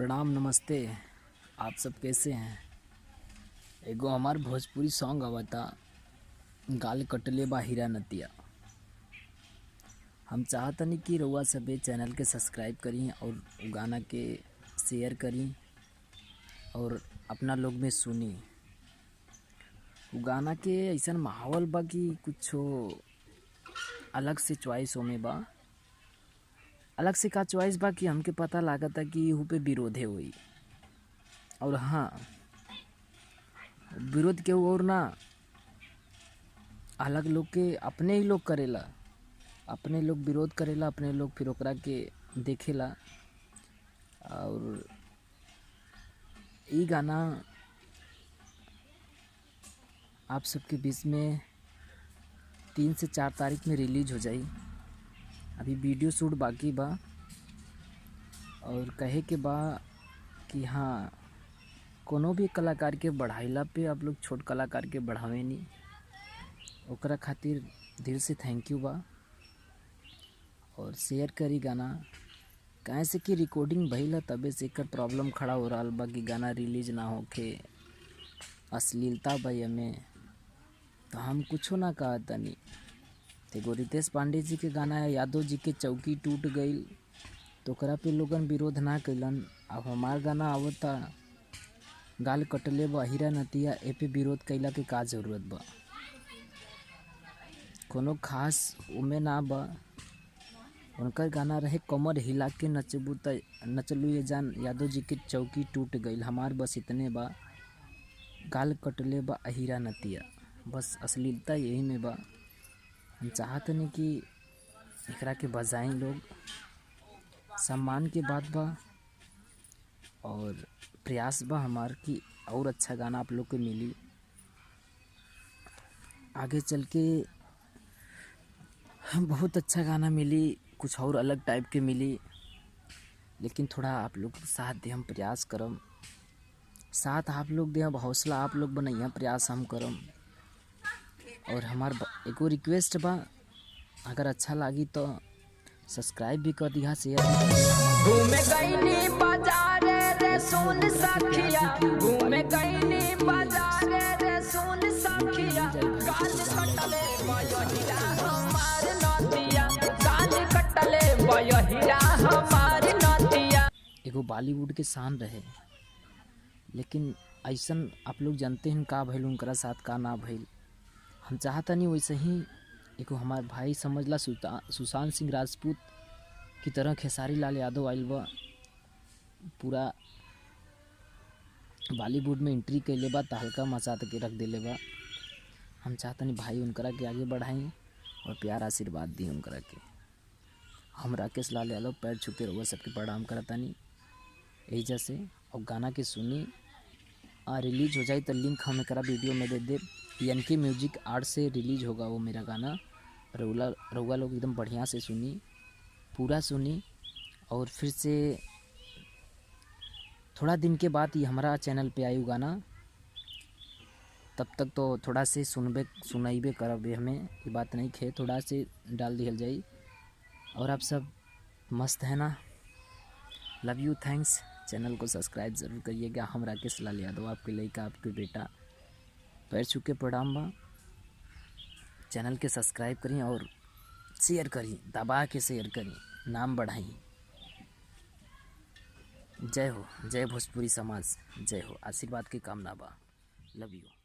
प्रणाम नमस्ते। आप सब कैसे हैं। एगो हमार भोजपुरी सॉन्ग आवता गाल कटले बा हीरा नतिया। हम चाहतनी कि रउआ सभे चैनल के सब्सक्राइब करी और गाना के शेयर करी और अपना लोग में सुनी। गाना के ऐसा माहौल बा कि कुछ अलग से चॉइस में बा। अलग से का चॉइस बा कि हमके पता लागता कि यहू पे विरोधे हुई। और हाँ, विरोध के और ना अलग लोग के अपने ही लोग करेला। अपने लोग विरोध करेला, अपने लोग फिर ओकरा के देखेला। और ई गाना आप सबके बीच में 3 से 4 तारीख में रिलीज हो जाई। अभी वीडियो शूट बाकी बा और कहे के बा कि हाँ, कोनो भी कलाकार के बढ़ाइला पे आप लोग छोट कलाकार के बढ़ावे नहीं। ओकरा खातिर दिल से थैंक यू बा। और शेयर करी गाना, काहे से कि रिकॉर्डिंग भइला तबे से एकर प्रॉब्लम खड़ा हो रहा बा कि गाना रिलीज ना होके, अश्लीलता बा एमे। तो हम कुछो ना कहतनी। एगो रितेश पांडे जी के गाना है यादव जी के चौकी टूट गईल, तो ओकरा पे लोगन विरोध ना कैलन। अब हमार गाना आवता गाल कटले बा हीरा नतिया, ए पे विरोध कैला के का जरूरत बा। कोनो खास उमे ना बा। उनकर गाना रहे कमर हिला के नचबू त नचलू ये जान, यादव जी के चौकी टूट गईल। हमार बस इतने बा, गाल कटले बा हीरा नतिया। बस अश्लीलता यही में बा। हम चाहते नहीं कि एकरा के बजाएं लोग। सम्मान के बात बा और प्रयास बा हमार कि और अच्छा गाना आप लोग के मिली। आगे चल के बहुत अच्छा गाना मिली, कुछ और अलग टाइप के मिली। लेकिन थोड़ा आप लोग साथ दे, हम प्रयास करम। साथ आप लोग दे, हौसला आप लोग बनैया, प्रयास हम करम। और हमार एगो रिक्वेस्ट बा, अगर अच्छा लगी तो सब्सक्राइब भी कर दिया, शेयर भी कर दिया। घूमे गईनी बाजार रे सुन सखिया, घूमे गईनी बाजार रे सुन सखिया। गाल कटले बयहिरा हमार नतिया, गाल कटले बयहिरा हमार नतिया। एगो बॉलीवुड के शान रहे, लेकिन ऐसन आप लोग जानते हैं का भइल उनकरा साथ का ना भइल। हम चाहता नहीं वैसे ही एगो हमार भाई समझला सुशांत सिंह राजपूत की तरह खेसारी लाल यादव आइल बा, पूरा बॉलीवुड में एंट्री कैले बा, तहलका मचा के रख देले बा। हम चाहता नहीं भाई उनकरा के आगे बढ़ाई और प्यार आशीर्वाद दी उनकरा के। हम राकेश लाल यादव पैर छू के रउआ सबके प्रणाम करतानी एजा से। और गाना के सुनी, रिलीज हो जाए तो लिंक हम एकरा वीडियो में दे दे। एनके म्यूजिक आर्ट से रिलीज होगा वो मेरा गाना। रउआ लोग एकदम बढ़िया से सुनी, पूरा सुनी। और फिर से थोड़ा दिन के बाद ये हमारा चैनल पे आई गाना, तब तक तो थोड़ा से सुनाइबे करब हमें, ये बात नहीं खे, थोड़ा से डाल दिया जाई। और आप सब मस्त है ना। Love you, thanks. चैनल को सब्सक्राइब ज़रूर करिएगा। हम राकेश लाल यादव, आपके लड़का, आपके बेटा, पैर छू के प्रणाम बा। चैनल के सब्सक्राइब करी और शेयर करी, दबा के शेयर करी, नाम बढ़ाई। जय हो, जय भोजपुरी समाज, जय हो। आशीर्वाद की कामना बा। Love you.